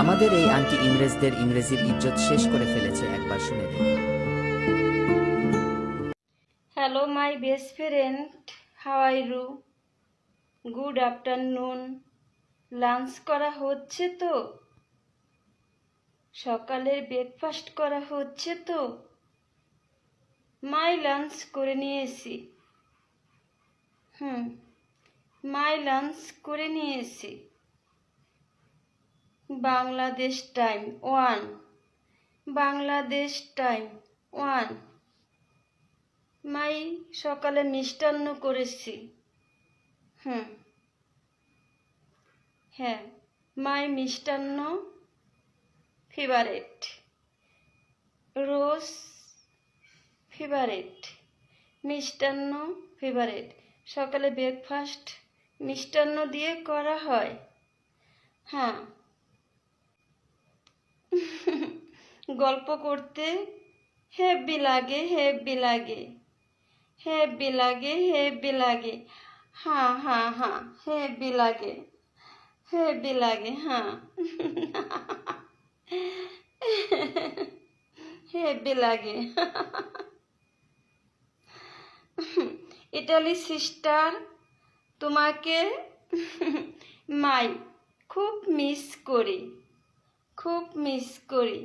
আমাদের এই আন্টি ইংরেজদের ইংরেজির ইজ্জত শেষ করে ফেলেছে, একবার শুনে দে। Hello my best friend, how are you? Good afternoon. Lunch করা হচ্ছে তো? সকালের ব্রেকফাস্ট করা হচ্ছে তো? মাই লাঞ্চ করে নিয়েছি। মাই লাঞ্চ করে নিয়েছি। Bangladesh time 1, Bangladesh time 1। মাই সকালে মিষ্টান্ন করেছি। হ্যাঁ, মাই মিষ্টান্ন ফেভারেট, রোজ ফেভারেট, মিষ্টান্ন ফেভারেট। সকালে ব্রেকফাস্ট মিষ্টান্ন দিয়ে করা হয়। হ্যাঁ, গল্প করতে হেব্বি লাগে, হেব্বি লাগে, হেব্বি লাগে, হেব্বি লাগে। হ্যাঁ হ্যাঁ হ্যাঁ, হেব্বি লাগে, হেব্বি লাগে। হ্যাঁ, হেব্বি লাগে। ইটালি সিস্টার, তোমাকে মাই খুব মিস করি, খুব মিস করি।